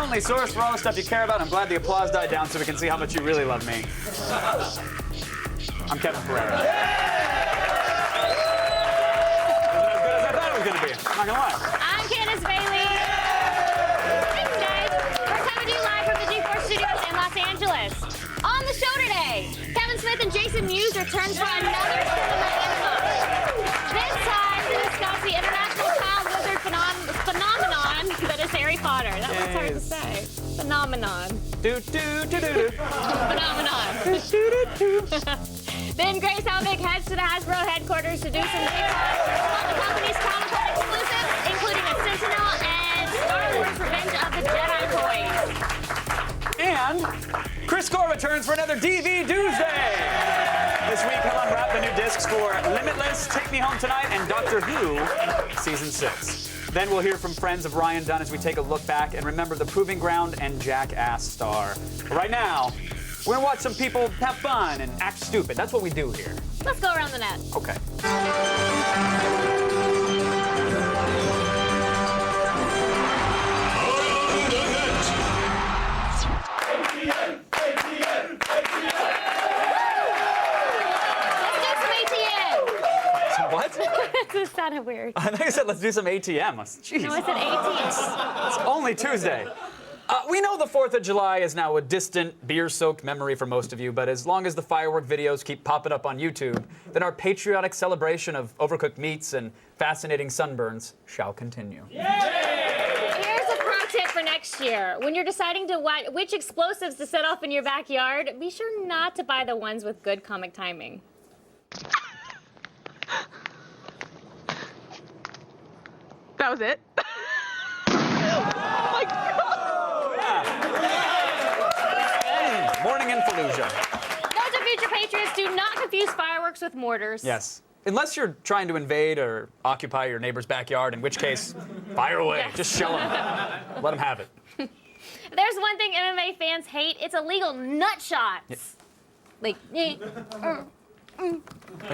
only source for all the stuff you care about. I'm glad the applause died down so we can see how much you really love me. I'm Kevin Pereira. Wasn't as good as I thought it was going to be. I'm not going to lie. I'm Candace Bailey. Thanks, guys. We're coming to you live from the G4 Studios in Los Angeles. On the show today, Kevin Smith and Jason Mewes return for another cinema info. This time to discuss the international child wizard phenomenon that is Harry Potter. That was hard to say. Phenomenon. Phenomenon. Then Grace Helbig heads to the Hasbro headquarters to do some takeoffs on the company's Comic-Con exclusives, including a Sentinel and Star Wars Revenge of the Jedi toys. And Chris Gore returns for another DV Doomsday. This week, he'll unwrap the new discs for Limitless, Take Me Home Tonight, and Doctor Who Season 6. Then we'll hear from friends of Ryan Dunn as we take a look back and remember the Proving Ground and Jackass star. But right now, we're gonna watch some people have fun and act stupid. That's what we do here. Let's go around the net. Okay. What? This sounded weird. I think I said let's do some ATM. Jeez. No, I said ATM. It's only Tuesday. We know the 4th of July is now a distant, beer-soaked memory for most of you, but as long as the firework videos keep popping up on YouTube, then our patriotic celebration of overcooked meats and fascinating sunburns shall continue. Here's a pro tip for next year. When you're deciding to which explosives to set off in your backyard, be sure not to buy the ones with good comic timing. That was it. Oh my God. Morning in Fallujah. Those are future patriots. Do not confuse fireworks with mortars. Yes. Unless you're trying to invade or occupy your neighbor's backyard, in which case, fire away. Yes. Just shell them. Let them have it. There's one thing MMA fans hate. It's illegal nut shots. Yeah. Like,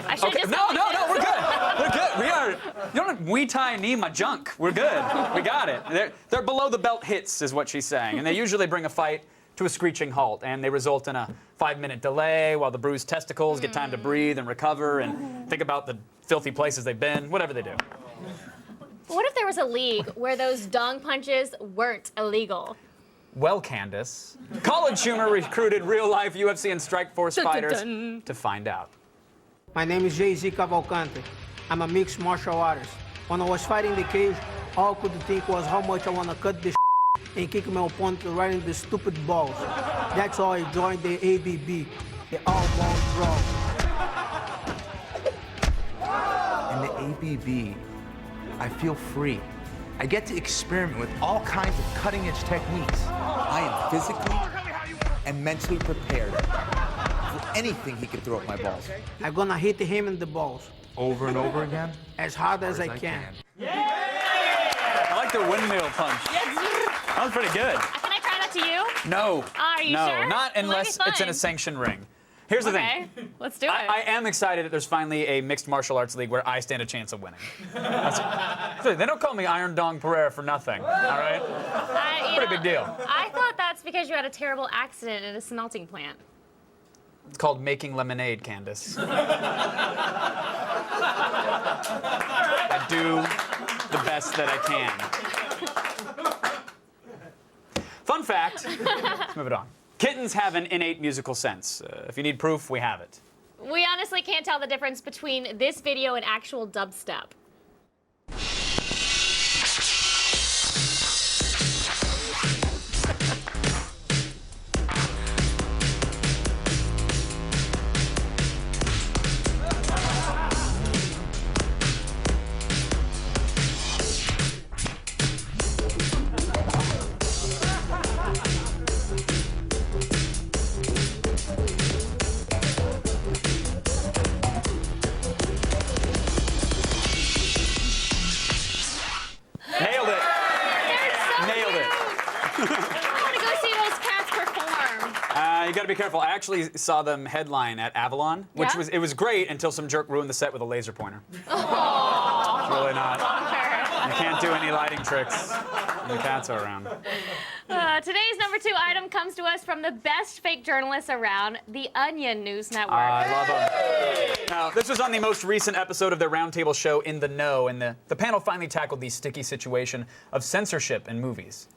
I should Okay. just No, we're good. We're good. We are. You don't Muay Thai knee my junk. We're good. We got it. They're below the belt hits, is what she's saying, and they usually bring a fight to a screeching halt, and they result in a 5-minute delay while the bruised testicles get time to breathe and recover and think about the filthy places they've been. Whatever they do. What if there was a league where those dong punches weren't illegal? Well, Candace, college humor recruited real-life UFC and Strikeforce Dun, dun, fighters dun. to find out. My name is Jay-Z Cavalcante. I'm a mixed martial artist. When I was fighting the cage, all I could think was how much I want to cut this and kick my opponent right in the stupid balls. That's how I joined the ABB, the all-ball draw. In the ABB, I feel free. I get to experiment with all kinds of cutting-edge techniques. I am physically and mentally prepared for anything he can throw at my balls. I'm gonna hit him in the balls Over and over again? as hard as I can. I like the windmill punch. That was pretty good. Can I try that to you? No. Are you no, sure? not It might be unless it's in a fun. sanctioned ring. Here's the Okay, thing. let's do it. I am excited that there's finally a mixed martial arts league where I stand a chance of winning. They don't call me Iron Dong Pereira for nothing, all right? Pretty big deal. I thought that's because you had a terrible accident at a smelting plant. It's called making lemonade, Candace. I do the best that I can. Fun fact, let's move it on. Kittens have an innate musical sense. If you need proof, we have it. We honestly can't tell the difference between this video and actual dubstep. Nailed it. Nailed it. I want to go see those cats perform. You got to be careful. I actually saw them headline at Avalon, which Yeah? was great until some jerk ruined the set with a laser pointer. Oh. Really not. You can't do any lighting tricks when the cats are around. Today's number 2 item comes to us from the best fake journalists around, the Onion News Network. I love them. Now, this was on the most recent episode of their roundtable show, In the Know, and the panel finally tackled the sticky situation of censorship in movies.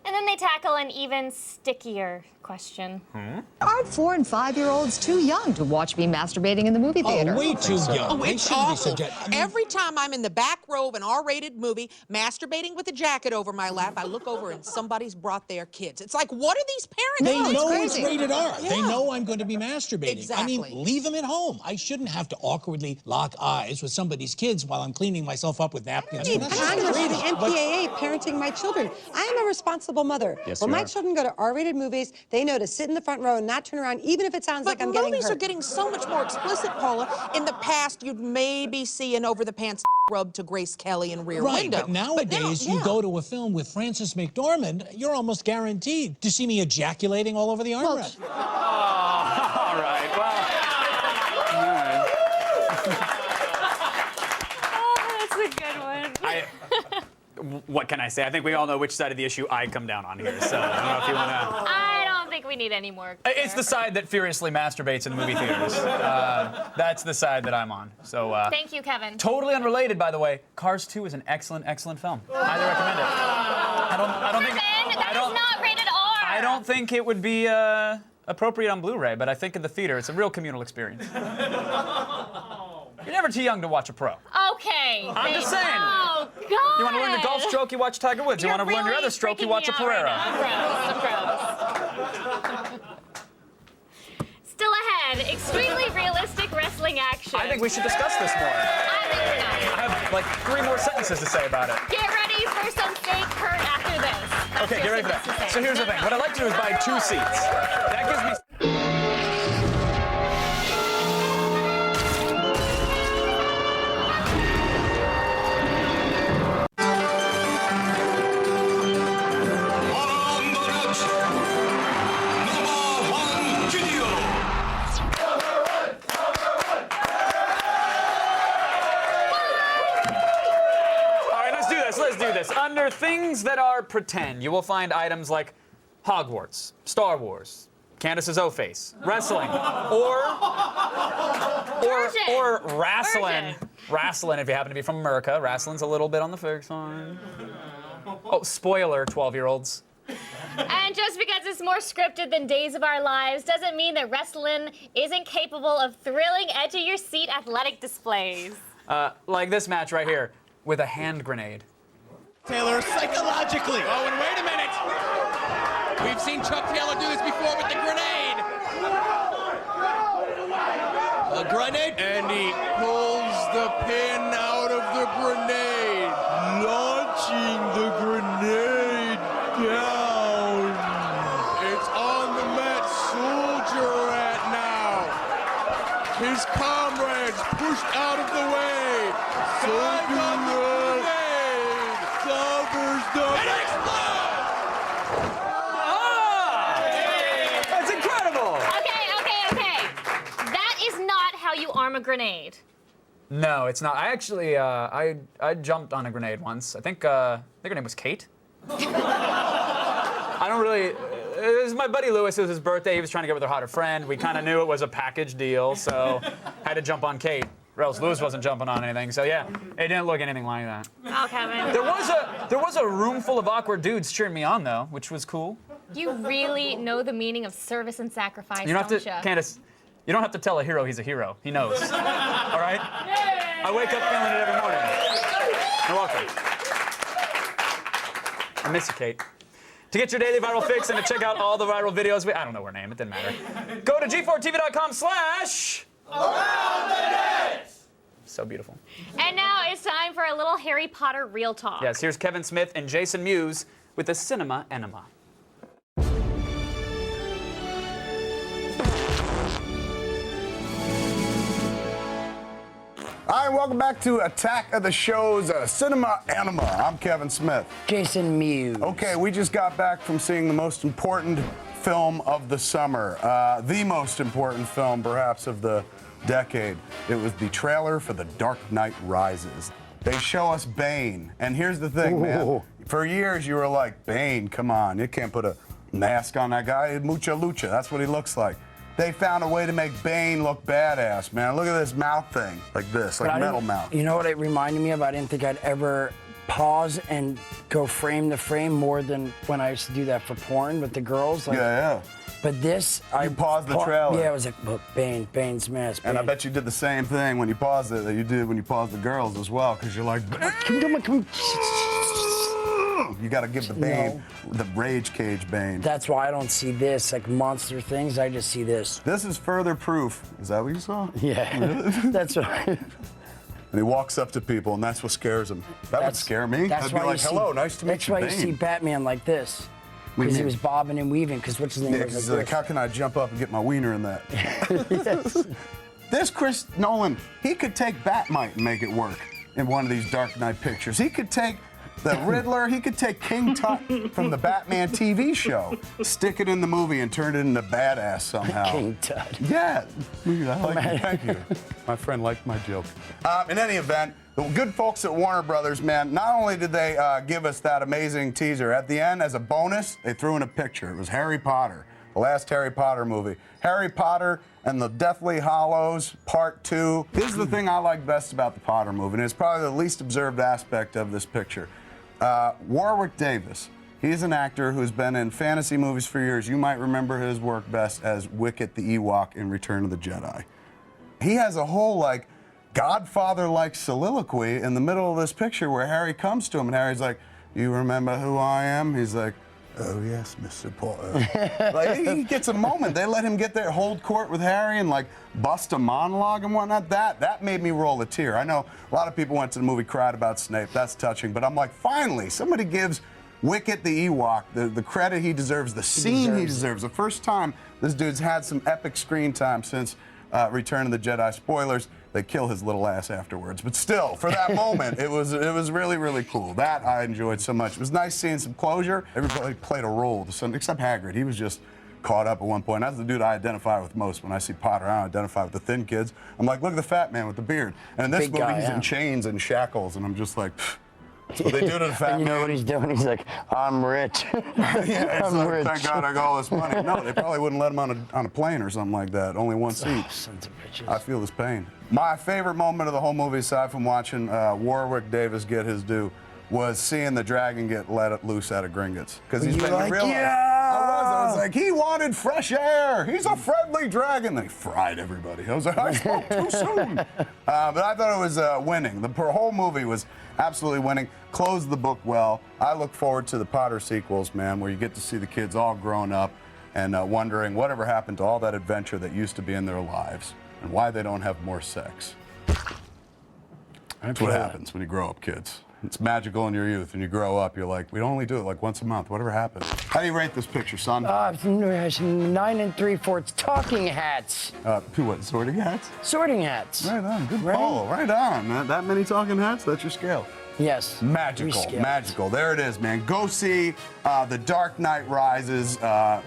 And then they tackle an even stickier question. Are 4- and 5-year-olds too young to watch me masturbating in the movie theater? Oh, way too young. Oh, They it's shouldn't be awful. subject. I mean, Every time I'm in the back row of an R-rated movie, masturbating with a jacket over my lap, I look over and somebody's brought their kids. It's like, what are these parents they doing? know it's crazy. rated R. Yeah. They know I'm going to be masturbating. Exactly. I mean, leave them at home. I shouldn't have to awkwardly lock eyes with somebody's kids while I'm cleaning myself up with napkins. I'm That's trying to just read the crazy. But- MPAA parenting my children. I am a responsible mother. When my children go to R-rated movies, they know to sit in the front row and not turn around, even if it sounds But like I'm getting movies hurt. are getting so much more explicit, Paula. In the past, you'd maybe see an over-the-pants rub to Grace Kelly in Rear Right, Window. but nowadays, now, you go to a film with Frances McDormand, you're almost guaranteed to see me ejaculating all over the armrest. Oh, all right. Well, all right. Oh, that's a good one. What can I say? I think we all know which side of the issue I come down on here. So I don't know if you want to. I don't think we need any more. It's the side that furiously masturbates in the movie theaters. That's the side that I'm on. So. Thank you, Kevin. Totally unrelated, by the way. Cars 2 is an excellent, excellent film. Highly recommend it. I don't think. Kevin, that is not rated R. I don't think it would be appropriate on Blu-ray, but I think in the theater it's a real communal experience. You're never too young to watch a pro. Okay. I'm just saying. Oh, God. You want to learn your golf stroke, you watch Tiger Woods. You want to learn your other stroke, you watch a Pereira. I'm gross. Still ahead, extremely realistic wrestling action. I think we should discuss this more. I think we're not. I have like 3 more sentences to say about it. Get ready for some fake hurt after this. That's Okay, get ready for your sentence to that. say. So here's the thing. What I'd like to do is buy 2 seats. That gives me... Let's do this. Under things that are pretend, you will find items like Hogwarts, Star Wars, Candace's O-Face, wrestling, or wrestling. Virgin. Wrestling, if you happen to be from America. Wrestling's a little bit on the fake side. Oh, spoiler, 12-year-olds. And just because it's more scripted than Days of Our Lives doesn't mean that wrestling isn't capable of thrilling, edge-of-your-seat athletic displays. Like this match right here, with a hand grenade. Taylor, psychologically. Oh, and wait a minute. We've seen Chuck Taylor do this before with the grenade. A grenade? And he pulls the pin out of the grenade, launching the grenade down. It's on the Met Soldier at now. His comrades pushed out of the way. Soldier covers the That's incredible! Okay. That is not how you arm a grenade. No, it's not. I actually, I jumped on a grenade once. I think her name was Kate. I don't really. It was my buddy Lewis. It was his birthday. He was trying to get with her hotter friend. We kind of knew it was a package deal, so had to jump on Kate. Or else Lewis wasn't jumping on anything. So yeah, it didn't look anything like that. Oh, Kevin. There was a room full of awkward dudes cheering me on though, which was cool. You really know the meaning of service and sacrifice, You don't have don't to, you? Candace. You don't have to tell a hero he's a hero. He knows. All right. I wake up feeling it every morning. You're welcome. I miss you, Kate. To get your daily viral fix and to check out all the viral videos, I don't know her name, it didn't matter. Go to g4tv.com/. So beautiful. And now it's time for a little Harry Potter real talk. Yes, here's Kevin Smith and Jason Mewes with the Cinema Enema. Hi, welcome back to Attack of the Show's Cinema Enema. I'm Kevin Smith. Jason Mewes. Okay, we just got back from seeing the most important film of the summer. The most important film, perhaps, of the decade. It was the trailer for The Dark Knight Rises. They show us Bane, and here's the thing, man. For years, you were like, Bane, come on. You can't put a Mask on that guy, mucha lucha. That's what he looks like. They found a way to make Bane look badass, man. Look at this mouth thing, like this, like metal mouth. You know what it reminded me of? I didn't think I'd ever pause and go frame to frame more than when I used to do that for porn with the girls. Like, yeah. But this, I paused the trailer. Yeah, it was like, look, Bane's mask. And I bet you did the same thing when you paused it that you did when you paused the girls as well, because you're like, you got to give the Bane, the rage cage Bane. That's why I don't see this, like monster things. I just see this. This is further proof. Is that what you saw? Yeah, that's right. And he walks up to people, and that's what scares him. That would scare me. I'd be like, hello, nice to meet you, Bane. That's why you see Batman like this. Because he was bobbing and weaving, because what's his name? He's like, how can I jump up and get my wiener in that? Yes. This Chris Nolan, he could take Batmite and make it work in one of these Dark Knight pictures. He could take the Riddler, he could take King Tut from the Batman TV show, stick it in the movie and turn it into badass somehow. King Tut. Yeah. I like it. Thank you. My friend liked my joke. In any event, the good folks at Warner Brothers, man, not only did they give us that amazing teaser, at the end, as a bonus, they threw in a picture. It was Harry Potter, the last Harry Potter movie. Harry Potter and the Deathly Hallows, Part 2. This is the thing I like best about the Potter movie, and it's probably the least observed aspect of this picture. Warwick Davis, he's an actor who's been in fantasy movies for years. You might remember his work best as Wicket the Ewok in Return of the Jedi. He has a whole, like, Godfather-like soliloquy in the middle of this picture where Harry comes to him, and Harry's like, you remember who I am? He's like, oh, yes, Mr. Potter. Like, he gets a moment. They let him get there, hold court with Harry and, like, bust a monologue and whatnot. That made me roll a tear. I know a lot of people went to the movie, cried about Snape. That's touching. But I'm like, finally, somebody gives Wicket the Ewok the credit he deserves, the scene he deserves. The first time this dude's had some epic screen time since Return of the Jedi. Spoilers. They kill his little ass afterwards. But still, for that moment, it was really, really cool. That I enjoyed so much. It was nice seeing some closure. Everybody played a role, except Hagrid. He was just caught up at one point. That's the dude I identify with most. When I see Potter, I don't identify with the thin kids. I'm like, look at the fat man with the beard. And in this movie, he's in chains and shackles, and I'm just like, that's what they do to the fat man. You know what he's doing? He's like, I'm rich. Yeah, I'm rich. Thank God I got all this money. No, they probably wouldn't let him on a plane or something like that. Only one seat. Oh, sons of bitches. I feel this pain. My favorite moment of the whole movie, aside from watching Warwick Davis get his due, was seeing the dragon get let loose out of Gringotts. Because he's been like, realized. yeah! I was like, he wanted fresh air. He's a friendly dragon. They fried everybody. I was like, I spoke too soon. But I thought it was winning. The whole movie was absolutely winning. Closed the book well. I look forward to the Potter sequels, man, where you get to see the kids all grown up and wondering whatever happened to all that adventure that used to be in their lives and why they don't have more sex. That's what happens when you grow up, kids. It's magical in your youth, and you grow up, you're like, we only do it like once a month. Whatever happened? How do you rate this picture, son? 9 3/4 talking hats. What, sorting hats? Sorting hats. Right on, good call. Right on. That many talking hats? That's your scale. Yes. Magical. There it is, man. Go see The Dark Knight Rises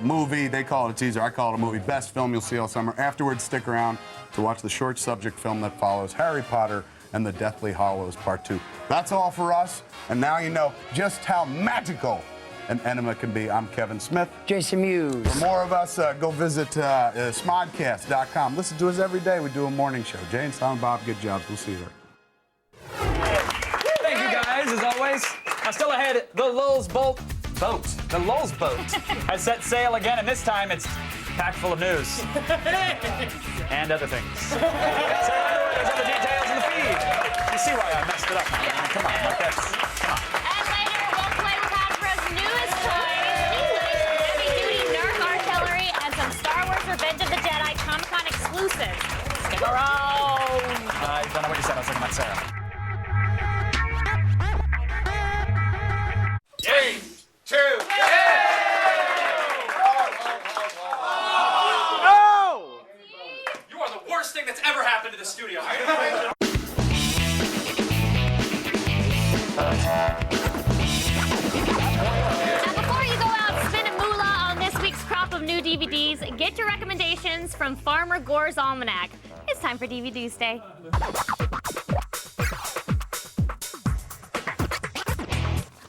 movie. They call it a teaser. I call it a movie. Best film you'll see all summer. Afterwards, stick around to watch the short subject film that follows, Harry Potter and the Deathly Hallows Part 2. That's all for us. And now you know just how magical an enema can be. I'm Kevin Smith. Jason Mewes. For more of us, go visit smodcast.com. Listen to us every day. We do a morning show. Jay and Silent Bob, good jobs. We'll see you there. Thank you guys, as always. Now still ahead, the Lulz boat. The Lulz boat has set sail again, and this time it's packed full of news. And other things. So there's other details in the feed. You see why I messed it up now. I mean, come on, like that's, come on. And later, we'll play with Hasbro's newest toy, including some heavy-duty Nerf artillery and some Star Wars Revenge of the Jedi Comic-Con exclusives. Stick around. I don't know what you said. I was thinking about Sarah. 3, 2, You are the worst thing that's ever happened to the studio. Now, before you go out spending moolah on this week's crop of new DVDs, get your recommendations from Farmer Gore's Almanac. It's time for DVD Day.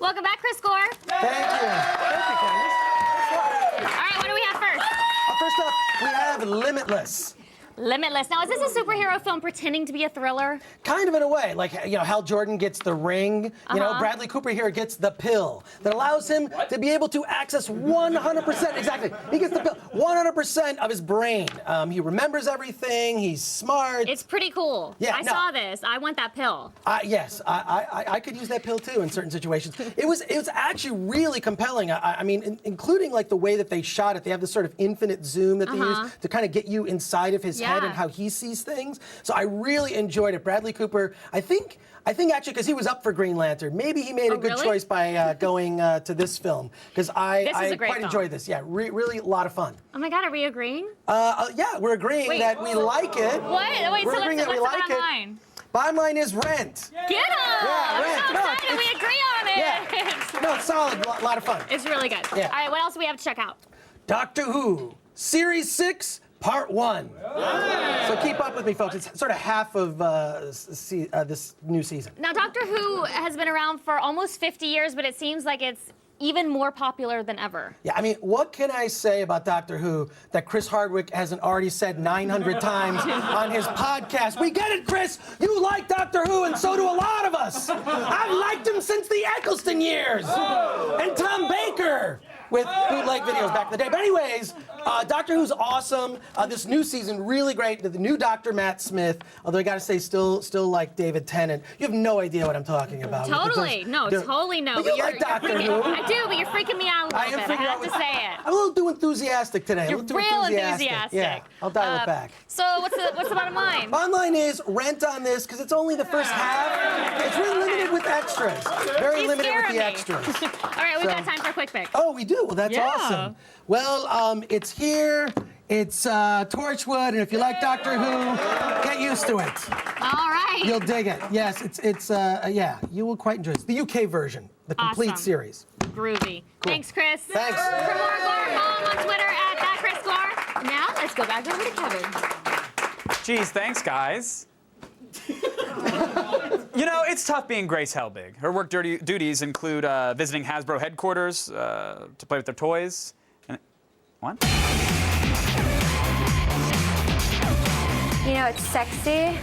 Welcome back, Chris Gore. Thank you. Thank you, Candace. we have Limitless. Limitless. Now, is this a superhero film pretending to be a thriller? Kind of in a way, like, you know, Hal Jordan gets the ring, you know, Bradley Cooper here gets the pill that allows him to be able to access 100%, exactly, he gets the pill, 100% of his brain. He remembers everything, he's smart. It's pretty cool. Yeah, I saw this. I want that pill. Yes, I could use that pill too in certain situations. It was actually really compelling. I mean, including like the way that they shot it. They have this sort of infinite zoom that they use to kind of get you inside of his head and how he sees things. So I really enjoyed it. Bradley Cooper, I think actually because he was up for Green Lantern, maybe he made a good choice by going to this film because I quite enjoyed this. Yeah, really a lot of fun. Oh my God, are we agreeing? Yeah, we're agreeing that we like it. What? Wait, we're so agreeing what's that we the like bottom it. line? Bottom line is Rent. Get him! Yeah, Rent. I'm so excited. We agree on it. Yeah. No, it's solid. A lot of fun. It's really good. Yeah. All right, what else do we have to check out? Doctor Who, Series 6, Part 1. So keep up with me, folks. It's sort of half of this new season. Now, Doctor Who has been around for almost 50 years, but it seems like it's even more popular than ever. Yeah, I mean, what can I say about Doctor Who that Chris Hardwick hasn't already said 900 times on his podcast? We get it, Chris. You like Doctor Who, and so do a lot of us. I've liked him since the Eccleston years. And Tom Baker with bootleg videos back in the day. But anyways, Doctor Who's awesome. This new season, really great. The new Dr. Matt Smith, although I gotta say, still like David Tennant. You have no idea what I'm talking about. Totally. Totally no. But you like Doctor Who. I do, but you're freaking me out a little bit. I have to say it. I'm a little too enthusiastic today. You're real enthusiastic. Yeah, I'll dial it back. So what's the bottom line? Bottom line is rent on this because it's only the first half. It's really limited with extras. Very limited with the extras. All right, we've got time for a quick pick. Oh, we do? Well, that's awesome. Well, it's here. It's Torchwood, and if you like Doctor Who, get used to it. All right. You'll dig it. Yes, it's yeah, you will quite enjoy it. It's the UK version, the complete series. Groovy. Cool. Thanks, Chris. Thanks. For more Gore, follow him on Twitter at @ChrisGore. Now, let's go back over to Kevin. Geez, thanks, guys. You know, it's tough being Grace Helbig. Her work duties include visiting Hasbro headquarters to play with their toys. And what? You know, it's sexy.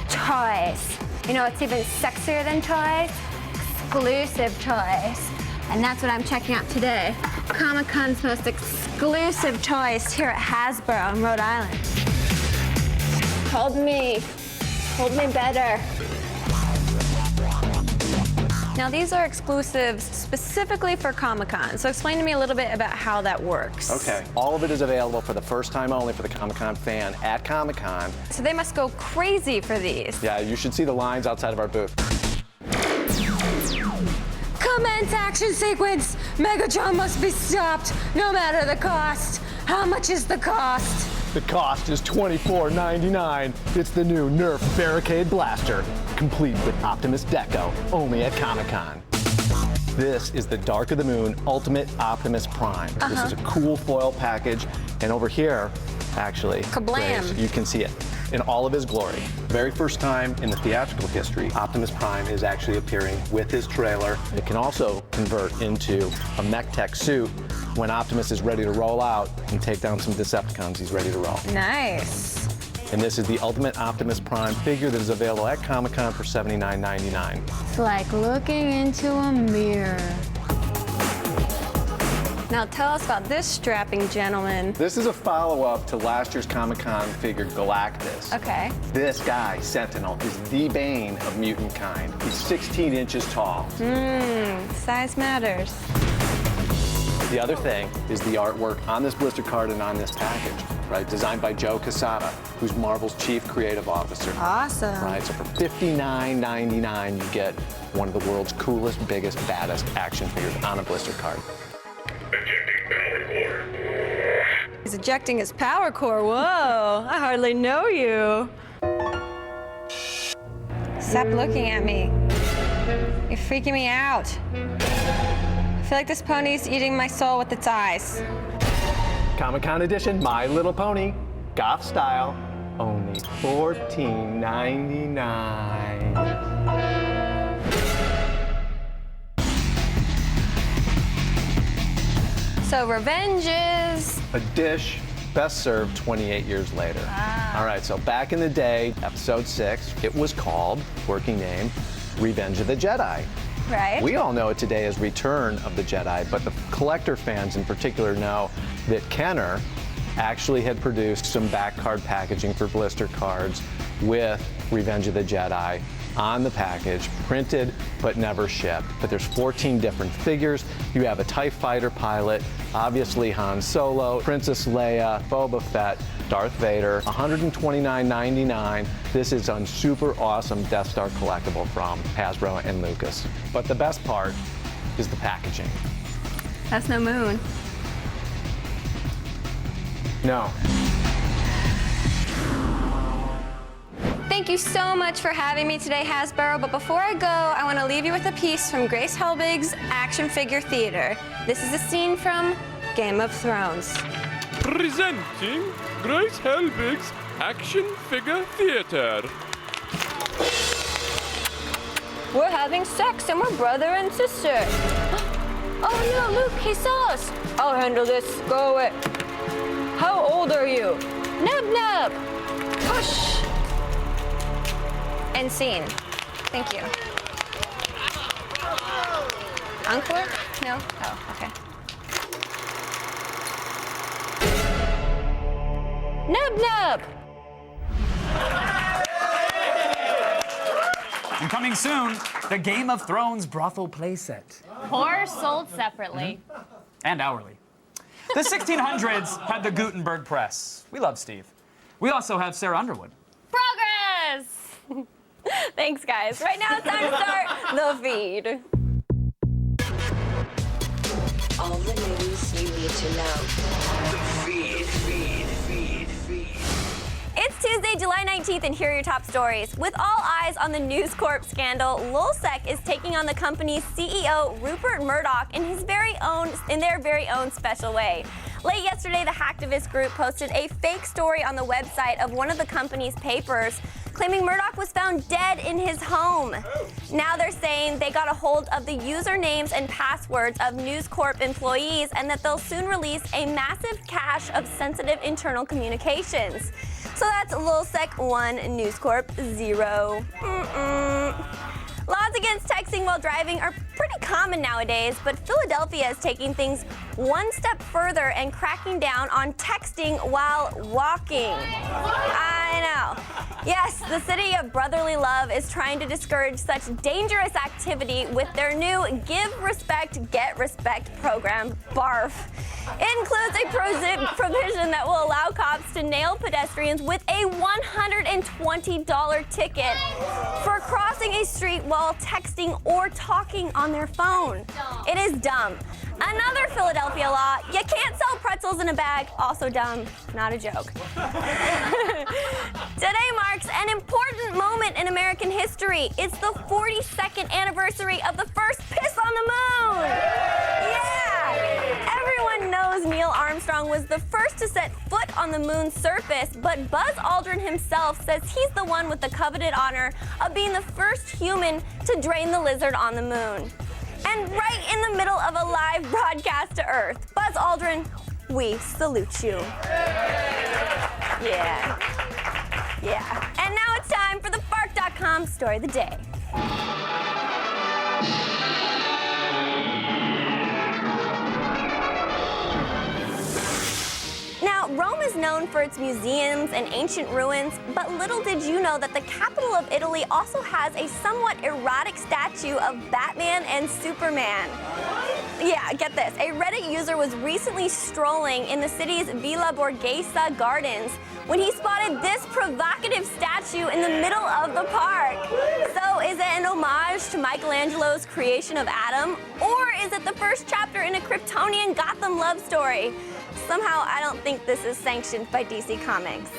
Toys. You know, it's even sexier than toys. Exclusive toys. And that's what I'm checking out today. Comic-Con's most exclusive toys here at Hasbro in Rhode Island. Hold me better. Now, these are exclusives specifically for Comic-Con. So explain to me a little bit about how that works. Okay, all of it is available for the first time only for the Comic-Con fan at Comic-Con. So they must go crazy for these. Yeah, you should see the lines outside of our booth. Commence action sequence! Megatron must be stopped, no matter the cost. How much is the cost? The cost is $24.99. It's the new Nerf Barricade Blaster, complete with Optimus Deco, only at Comic-Con. This is the Dark of the Moon Ultimate Optimus Prime. This is a cool foil package, and over here, actually, Kablam. Grace, you can see it in all of his glory. Very first time in the theatrical history, Optimus Prime is actually appearing with his trailer. It can also convert into a mech tech suit when Optimus is ready to roll out and take down some Decepticons. He's ready to roll. Nice. And this is the Ultimate Optimus Prime figure that is available at Comic-Con for $79.99. It's like looking into a mirror. Now tell us about this strapping gentleman. This is a follow-up to last year's Comic-Con figure Galactus. Okay. This guy, Sentinel, is the bane of mutant kind. He's 16 inches tall. Size matters. The other thing is the artwork on this blister card and on this package, right? Designed by Joe Quesada, who's Marvel's chief creative officer. Awesome. Right, so for $59.99, you get one of the world's coolest, biggest, baddest action figures on a blister card. He's ejecting his power core. Whoa, I hardly know you. Stop looking at me. You're freaking me out. I feel like this pony's eating my soul with its eyes. Comic-Con edition, My Little Pony, goth style, only $14.99. So revenge is... A dish best served 28 years later. All right, so back in the day, episode 6, it was called, working name, Revenge of the Jedi. Right. We all know it today as Return of the Jedi, but the collector fans in particular know that Kenner actually had produced some back card packaging for blister cards with Revenge of the Jedi on the package, printed but never shipped. But there's 14 different figures. You have a TIE fighter pilot, obviously Han Solo, Princess Leia, Boba Fett, Darth Vader, $129.99. This is a super awesome Death Star collectible from Hasbro and Lucas. But the best part is the packaging. That's no moon. No. Thank you so much for having me today, Hasbro. But before I go, I want to leave you with a piece from Grace Helbig's Action Figure Theater. This is a scene from Game of Thrones. Presenting Grace Helbig's Action Figure Theater. We're having sex and we're brother and sister. Oh no, Luke, he saw us. I'll handle this. Go away. How old are you? Nub nub. Push. End scene. Thank you. Encore? No? Oh, okay. Nub nub. And coming soon, the Game of Thrones brothel playset. Or sold separately. And hourly. The 1600s had the Gutenberg press. We love Steve. We also have Sarah Underwood. Progress! Thanks, guys. Right now it's time to start the feed. All the news you need to know. The feed. It's Tuesday, July 19th, and here are your top stories. With all eyes on the News Corp scandal, Lulzsec is taking on the company's CEO, Rupert Murdoch, in their very own special way. Late yesterday, the hacktivist group posted a fake story on the website of one of the company's papers, claiming Murdoch was found dead in his home. Now they're saying they got a hold of the usernames and passwords of News Corp employees and that they'll soon release a massive cache of sensitive internal communications. So that's Lulzsec 1, News Corp 0. Laws against texting while driving are pretty common nowadays, but Philadelphia is taking things one step further and cracking down on texting while walking. I know. Yes, the city of brotherly love is trying to discourage such dangerous activity with their new Give Respect, Get Respect program, BARF. It includes a provision that will allow cops to nail pedestrians with a $120 ticket for crossing a street while texting or talking on their phone. It is dumb. Another Philadelphia law, you can't sell pretzels in a bag. Also dumb, not a joke. Today marks an important moment in American history. It's the 42nd anniversary of the first piss on the moon. Yeah! Everyone knows Neil Armstrong was the first to set foot on the moon's surface, but Buzz Aldrin himself says he's the one with the coveted honor of being the first human to drain the lizard on the moon. And right in the middle of a live broadcast to Earth, Buzz Aldrin, we salute you. Yeah. And now it's time for the Fark.com Story of the Day. Now, Rome is known for its museums and ancient ruins, but little did you know that the capital of Italy also has a somewhat erotic statue of Batman and Superman. Yeah, get this. A Reddit user was recently strolling in the city's Villa Borghese gardens when he spotted this provocative statue in the middle of the park. So is it an homage to Michelangelo's creation of Adam? Or is it the first chapter in a Kryptonian Gotham love story? Somehow, I don't think this is sanctioned by DC Comics.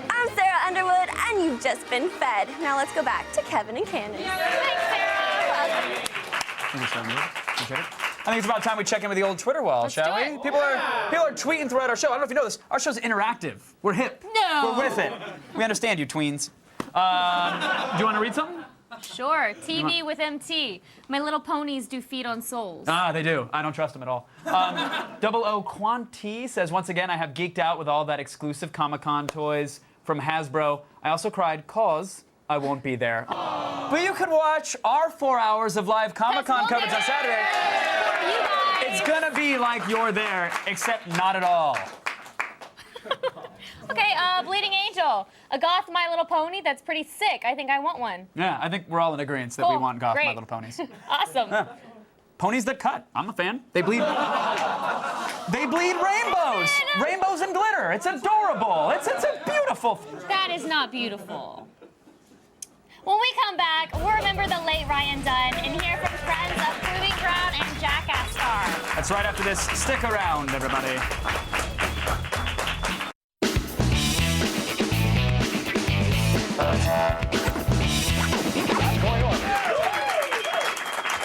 I'm Sarah Underwood, and you've just been fed. Now let's go back to Kevin and Candace. Thanks, Sarah. Thank you so much. Appreciate it. I think it's about time we check in with the old Twitter wall, shall we? People are tweeting throughout our show. I don't know if you know this. Our show's interactive. We're hip. No. We're with it. We understand you, tweens. Do you want to read something? Sure, TV with MT. My Little Ponies do feed on souls. Ah, they do. I don't trust them at all. 00 Quanti says, once again, I have geeked out with all that exclusive Comic-Con toys from Hasbro. I also cried cause I won't be there. But you can watch our 4 hours of live Comic-Con coverage on Saturday. It's gonna be like you're there, except not at all. Okay, Bleeding Angel. A goth My Little Pony that's pretty sick. I think I want one. Yeah, I think we're all in agreement that we want goth Great. My Little Ponies. Awesome. Yeah. Ponies that cut. I'm a fan. They bleed. They bleed rainbows. Rainbows and glitter. It's adorable. It's a beautiful. That is not beautiful. When we come back, we'll remember the late Ryan Dunn and hear from friends of Proving Ground and Jackass star. That's right after this. Stick around, everybody.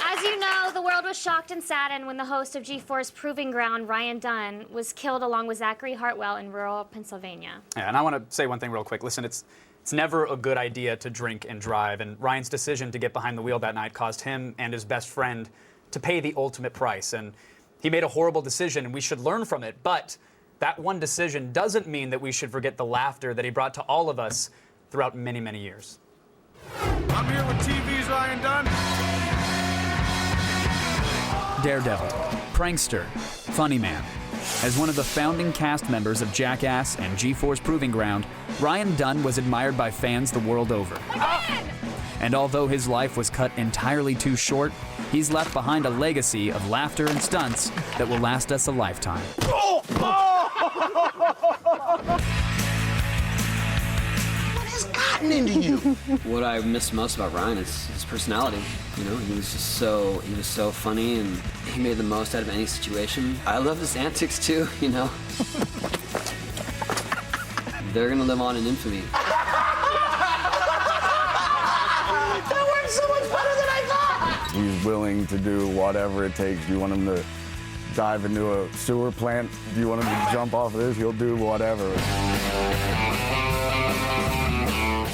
As you know, the world was shocked and saddened when the host of G-Force Proving Ground, Ryan Dunn, was killed along with Zachary Hartwell in rural Pennsylvania. Yeah, and I want to say one thing real quick. Listen, it's never a good idea to drink and drive, and Ryan's decision to get behind the wheel that night caused him and his best friend to pay the ultimate price. And he made a horrible decision, and we should learn from it. But that one decision doesn't mean that we should forget the laughter that he brought to all of us throughout many, many years. I'm here with TV's Ryan Dunn. Daredevil, prankster, funny man. As one of the founding cast members of Jackass and G-Force Proving Ground, Ryan Dunn was admired by fans the world over. And although his life was cut entirely too short, he's left behind a legacy of laughter and stunts that will last us a lifetime. What has gotten into you? What I miss most about Ryan is his personality. You know, he was so funny, and he made the most out of any situation. I love his antics too, you know. They're gonna live on in infamy. That worked so much better than I thought! He's willing to do whatever it takes. Do you want him to dive into a sewer plant? Do you want him to jump off of this? He'll do whatever.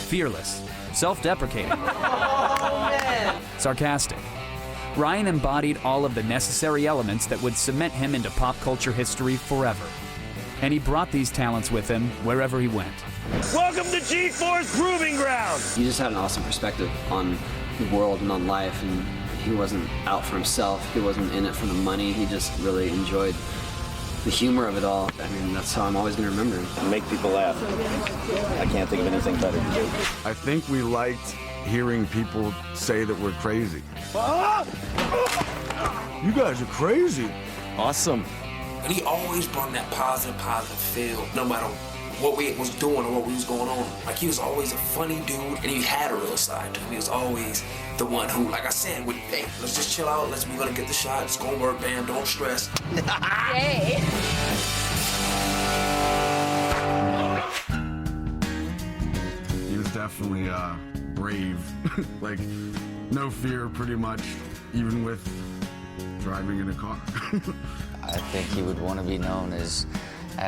Fearless, self-deprecating, sarcastic. Ryan embodied all of the necessary elements that would cement him into pop culture history forever. And he brought these talents with him wherever he went. Welcome to G-Force Proving Ground! He just had an awesome perspective on the world and on life, and he wasn't out for himself. He wasn't in it for the money. He just really enjoyed the humor of it all. I mean, that's how I'm always going to remember him. Make people laugh. I can't think of anything better to do. I think we liked hearing people say that we're crazy. You guys are crazy. Awesome. And he always brought that positive feel, no matter what we was doing or what we was going on. Like, he was always a funny dude, and he had a real side to him. He was always the one who, like I said, would, hey, let's just chill out. We're gonna get the shot. It's gonna work, man. Don't stress. Yay. He was definitely brave. Like, no fear, pretty much, even with driving in a car. I think he would want to be known as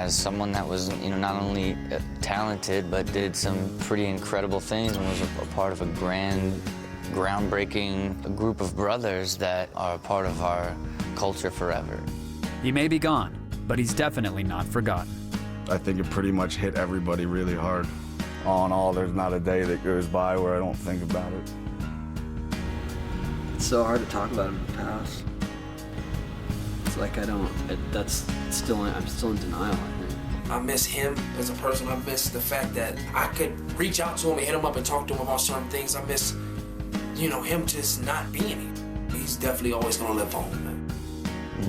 someone that was, you know, not only talented, but did some pretty incredible things and was a part of a groundbreaking group of brothers that are a part of our culture forever. He may be gone, but he's definitely not forgotten. I think it pretty much hit everybody really hard. All in all, there's not a day that goes by where I don't think about it. It's so hard to talk about him in the past. It's like I'm still in denial, I think. I miss him as a person. I miss the fact that I could reach out to him and hit him up and talk to him about certain things. I miss, you know, him just not being here. He's definitely always gonna live on, man.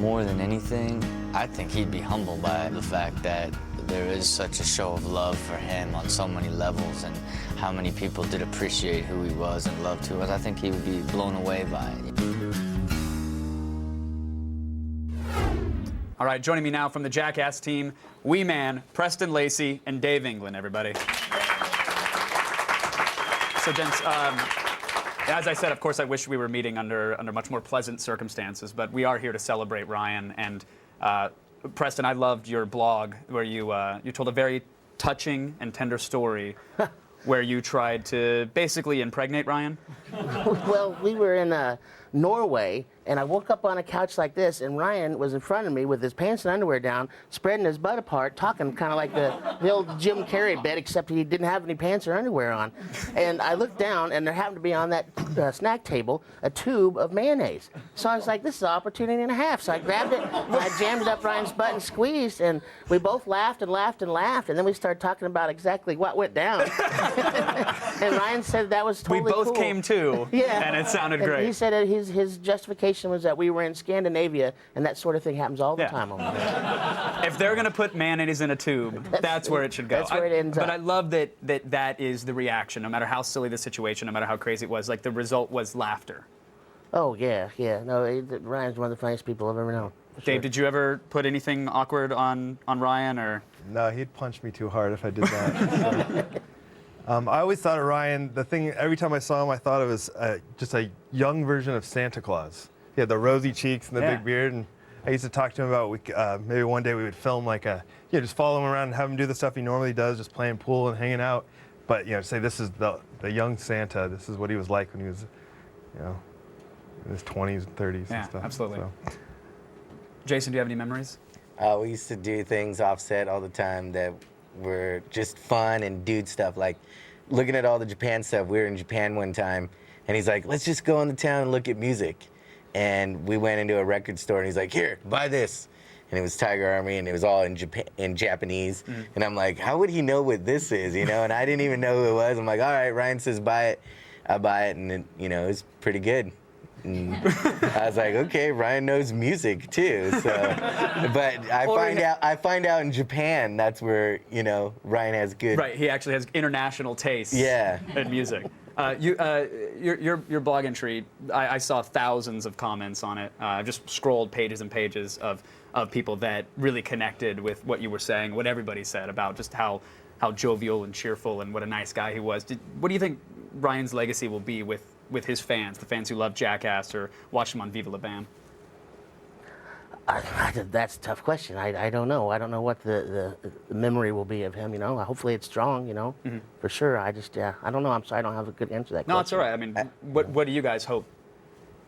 More than anything, I think he'd be humbled by the fact that there is such a show of love for him on so many levels, and how many people did appreciate who he was and loved who he was. I think he would be blown away by it. All right, joining me now from the Jackass team, Wee Man, Preston Lacey, and Dave England, everybody. So, gents, as I said, of course, I wish we were meeting under much more pleasant circumstances, but we are here to celebrate Ryan. And Preston, I loved your blog where you told a very touching and tender story where you tried to basically impregnate Ryan? Well, we were in Norway, and I woke up on a couch like this, and Ryan was in front of me with his pants and underwear down, spreading his butt apart, talking kind of like the old Jim Carrey bit, except he didn't have any pants or underwear on. And I looked down, and there happened to be on that snack table a tube of mayonnaise. So I was like, this is an opportunity and a half. So I grabbed it, and I jammed it up Ryan's butt and squeezed, and we both laughed and laughed and laughed, and then we started talking about exactly what went down. And Ryan said that was totally cool. We both came to, and it sounded great. He said that his justification was that we were in Scandinavia, and that sort of thing happens all the time over there. If they're going to put mayonnaise in a tube, that's where it should go. That's where it ends up. But I love that is the reaction, no matter how silly the situation, no matter how crazy it was, like the result was laughter. Oh, yeah. No, Ryan's one of the funniest people I've ever known. Dave, did you ever put anything awkward on Ryan, or? No, he'd punch me too hard if I did that. I always thought of Ryan, every time I saw him, I thought it was just a young version of Santa Claus. He had the rosy cheeks and the big beard, and I used to talk to him about maybe one day we would film just follow him around and have him do the stuff he normally does, just playing pool and hanging out. But, say this is the young Santa, this is what he was like when he was, in his 20s and 30s and stuff. Absolutely. So. Jason, do you have any memories? We used to do things offset all the time that were just fun and dude stuff, like looking at all the Japan stuff. We were in Japan one time, and he's like, let's just go into town and look at music. And we went into a record store, and he's like, here, buy this. And it was Tiger Army, and it was all in Japanese. And I'm like, how would he know what this is, And I didn't even know who it was. I'm like, all right, Ryan says buy it. I buy it, and it was pretty good. And I was like, okay, Ryan knows music too. So, but I find out in Japan that's where Ryan has good. Right, he actually has international taste. Yeah. In music. Your blog entry, I saw thousands of comments on it. I just scrolled pages and pages of people that really connected with what you were saying, what everybody said about just how jovial and cheerful and what a nice guy he was. What do you think Ryan's legacy will be with his fans, the fans who love Jackass or watch him on Viva La Bam? That's a tough question. I don't know. I don't know what the memory will be of him, Hopefully it's strong, for sure. I don't know. I'm sorry I don't have a good answer to that question. No, it's all right. I mean, what do you guys hope?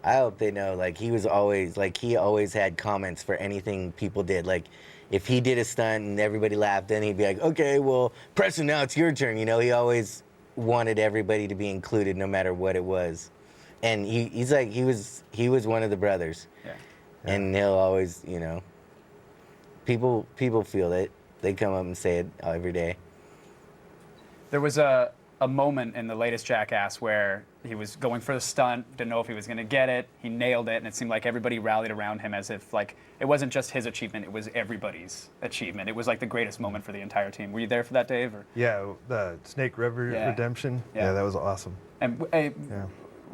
I hope they know, he always had comments for anything people did. Like, if he did a stunt and everybody laughed, then he'd be like, okay, well, Preston, now it's your turn. He always wanted everybody to be included no matter what it was. And he was one of the brothers. Yeah. And he'll always, people feel it. They come up and say it every day. There was a moment in the latest Jackass where he was going for the stunt, didn't know if he was going to get it. He nailed it, and it seemed like everybody rallied around him as if, it wasn't just his achievement, it was everybody's achievement. It was like the greatest moment for the entire team. Were you there for that, Dave? Or? Yeah, the Snake River redemption. Yeah, that was awesome. And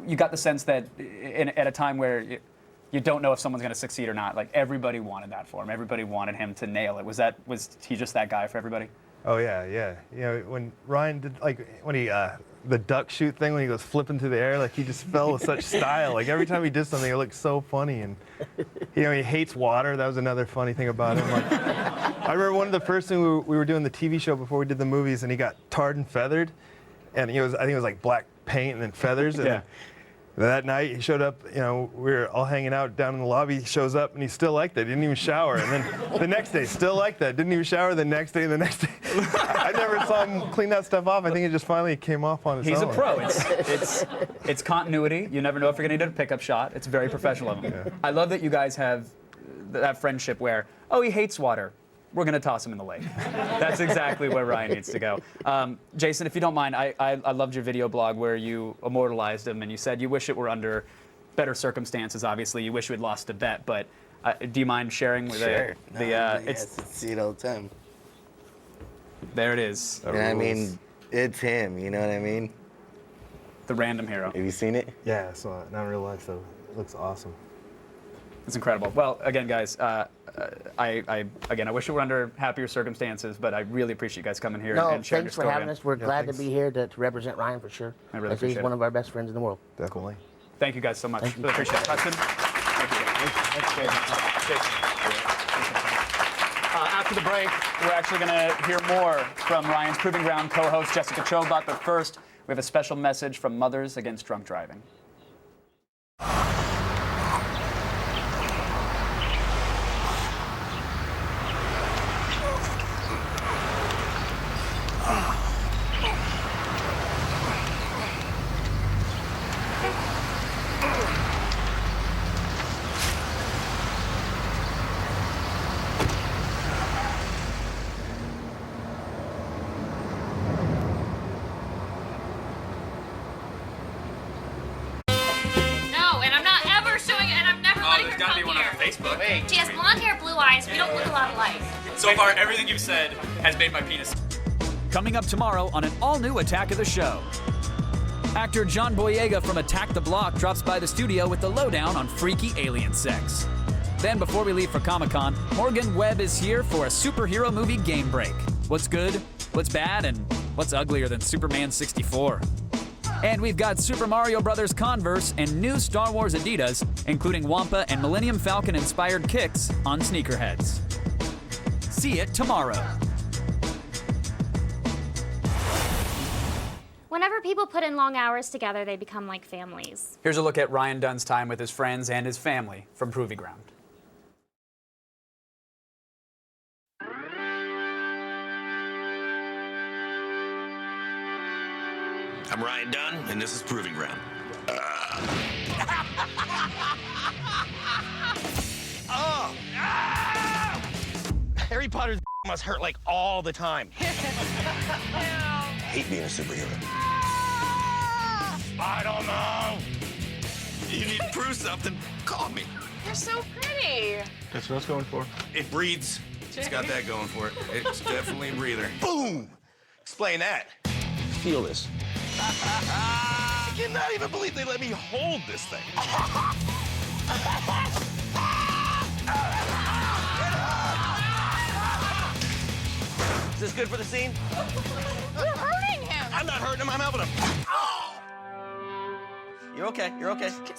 you got the sense that at a time where you don't know if someone's going to succeed or not, everybody wanted that for him. Everybody wanted him to nail it. Was he just that guy for everybody? Oh, yeah. When Ryan did, when he, the duck shoot thing, when he goes flipping through the air, he just fell with such style. Every time he did something, it looked so funny. And, he hates water. That was another funny thing about him. I remember one of the first things we were doing the TV show before we did the movies, and he got tarred and feathered. And I think it was black paint and then feathers. And that night, he showed up, we were all hanging out down in the lobby. He shows up, and he still liked that. Didn't even shower. And then the next day, still like that. Didn't even shower the next day and the next day. I never saw him clean that stuff off. I think it just finally came off on his own. He's a pro. It's continuity. You never know if you're going to need a pickup shot. It's very professional of him. Yeah. I love that you guys have that friendship where, he hates water. We're going to toss him in the lake. That's exactly where Ryan needs to go. Jason, if you don't mind, I loved your video blog where you immortalized him, and you said you wish it were under better circumstances, obviously. You wish you had lost a bet, but do you mind sharing with Sure. See it all the time. There it is. I mean, it's him, you know what I mean? The random hero. Have you seen it? Yeah, I saw it. Not in real life, though. It looks awesome. It's incredible. Well, again, guys, I wish it were under happier circumstances, but I really appreciate you guys coming here and sharing your story. Thanks for having us. We're glad to be here to represent Ryan for sure. I really appreciate it. He's one of our best friends in the world. Definitely. Thank you guys so much. Really appreciate it. Preston? Thank you. After after the break, we're actually going to hear more from Ryan's Proving Ground co-host, Jessica Chobot. But first, we have a special message from Mothers Against Drunk Driving. Facebook. Wait. She has blonde hair, blue eyes. We don't look a lot alike. So far, everything you've said has made my penis. Coming up tomorrow on an all-new Attack of the Show. Actor John Boyega from Attack the Block drops by the studio with the lowdown on freaky alien sex. Then, before we leave for Comic-Con, Morgan Webb is here for a superhero movie game break. What's good, what's bad, and what's uglier than Superman 64? And we've got Super Mario Bros. Converse and new Star Wars Adidas, including Wampa and Millennium Falcon-inspired kicks on sneakerheads. See it tomorrow. Whenever people put in long hours together, they become like families. Here's a look at Ryan Dunn's time with his friends and his family from Proving Ground. I'm Ryan Dunn, and this is Proving Ground. Oh! Harry Potter's must hurt like all the time. Hate being a superhero. I don't know. You need to prove something, call me. You're so pretty. That's what I was going for. It breathes. It's got that going for it. It's definitely a breather. Boom! Explain that. Feel this. I cannot even believe they let me hold this thing. Is this good for the scene? You're hurting him. I'm not hurting him, I'm helping him. Oh! You're okay, you're okay. Thank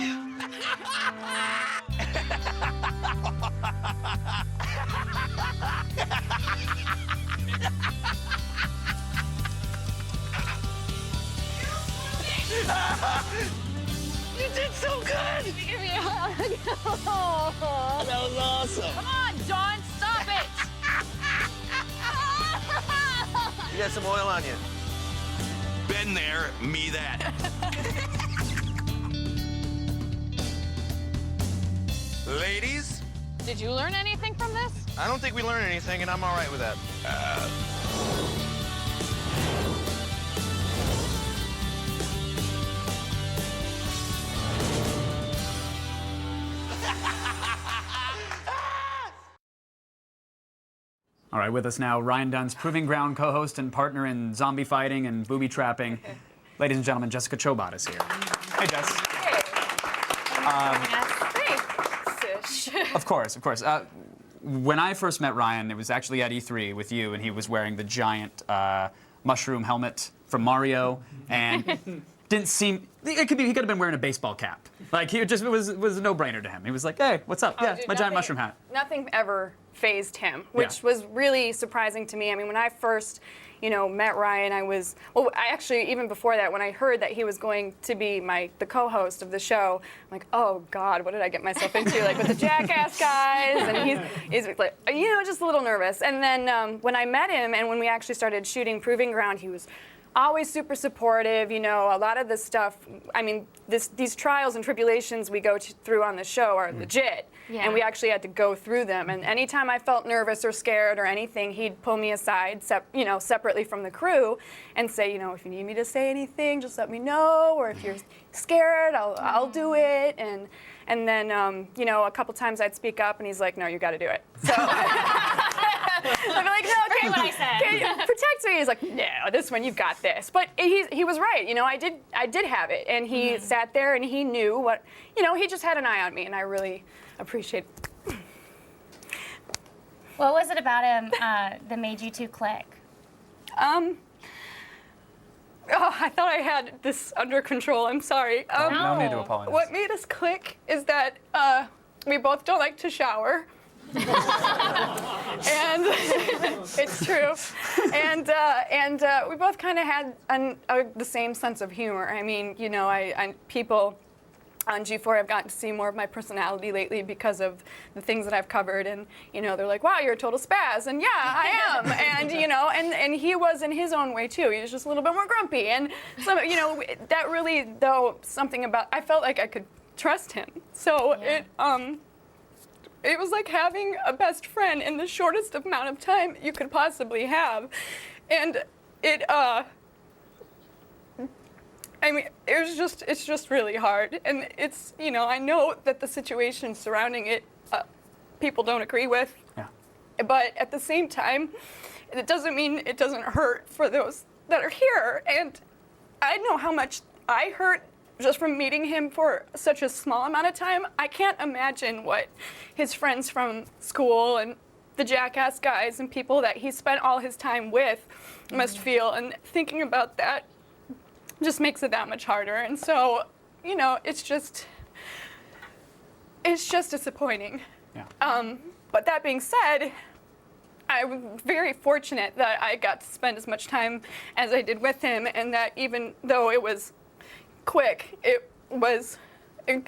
you. You did so good! Give me a hug. That was awesome. Come on, Dawn, stop it! You got some oil on you. Been there, me that. Ladies? Did you learn anything from this? I don't think we learned anything, and I'm all right with that. All right, with us now, Ryan Dunn's Proving Ground co-host and partner in zombie fighting and booby trapping. Ladies and gentlemen, Jessica Chobot is here. Hey, Jess. Hey. Of course, of course. When I first met Ryan, it was actually at E3 with you, and he was wearing the giant mushroom helmet from Mario, and didn't seem. He could have been wearing a baseball cap. Like it was a no-brainer to him. He was like, "Hey, what's up? Yeah, Dude, my giant mushroom hat." Nothing ever fazed him, which was really surprising to me. I mean, when I first, met Ryan, I actually, even before that, when I heard that he was going to be the co-host of the show, I'm like, oh God, what did I get myself into? Like with the Jackass guys, and he's like, just a little nervous. And then when I met him, and when we actually started shooting Proving Ground, he was always super supportive. A lot of this stuff, I mean, these trials and tribulations we go through on the show are legit. Yeah. And we actually had to go through them. And anytime I felt nervous or scared or anything, he'd pull me aside, separately from the crew, and say, if you need me to say anything, just let me know. Or if you're scared, I'll do it. And then, a couple times I'd speak up, and he's like, no, you got to do it. So I'd be like, no, okay, what I said. Protect me. He's like, no, this one, you've got this. But he was right. I did have it. And he sat there, and he knew what, he just had an eye on me, and I really appreciate it. What was it about him that made you two click? I thought I had this under control. I'm sorry. No need to apologize. What made us click is that we both don't like to shower. And it's true. And we both kind of had the same sense of humor. I mean, you know, people on G4 have gotten to see more of my personality lately because of the things that I've covered, and you know, they're like, wow, you're a total spaz, and yeah, I am. And you know, and he was in his own way too. He was just a little bit more grumpy, and so, you know, that really, though, something about, I felt like I could trust him. So it was like having a best friend in the shortest amount of time you could possibly have. And I mean, it's just really hard. And it's, you know, I know that the situation surrounding it, people don't agree with. Yeah. But at the same time, it doesn't mean it doesn't hurt for those that are here. And I know how much I hurt just from meeting him for such a small amount of time. I can't imagine what his friends from school and the Jackass guys and people that he spent all his time with must feel. And thinking about that just makes it that much harder. And so, you know, it's just disappointing. Yeah. But that being said, I'm very fortunate that I got to spend as much time as I did with him, and that even though it was quick, it was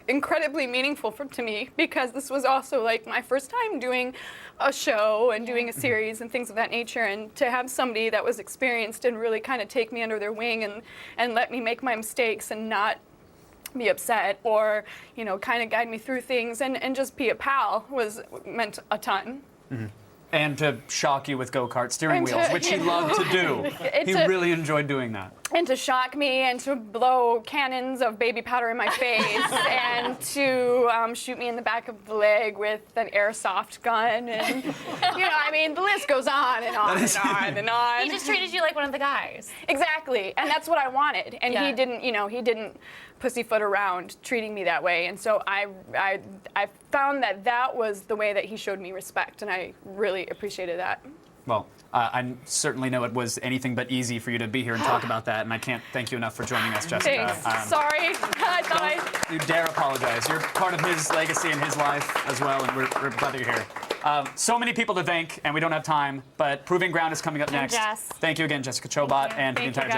incredibly meaningful to me, because this was also like my first time doing a show and doing a series and things of that nature, and to have somebody that was experienced and really kind of take me under their wing and let me make my mistakes and not be upset, or, you know, kind of guide me through things and just be a pal meant a ton. Mm-hmm. And to shock you with go-kart steering And wheels, to- which he loved to do. He really enjoyed doing that. And to shock me, and to blow cannons of baby powder in my face, and to shoot me in the back of the leg with an airsoft gun, and you know, I mean, the list goes on and on and on and on. He just treated you like one of the guys. Exactly, and that's what I wanted. And Yeah. he didn't pussyfoot around treating me that way. And so I found that was the way that he showed me respect, and I really appreciated that. Well, I certainly know it was anything but easy for you to be here and talk about that, and I can't thank you enough for joining us, Jessica. Thanks. Sorry, I thought You dare apologize. You're part of his legacy and his life as well, and we're glad that you're here. So many people to thank, and we don't have time, but Proving Ground is coming up And next. Jess. Thank you again, Jessica Chobot, and the Thank you, entire guys.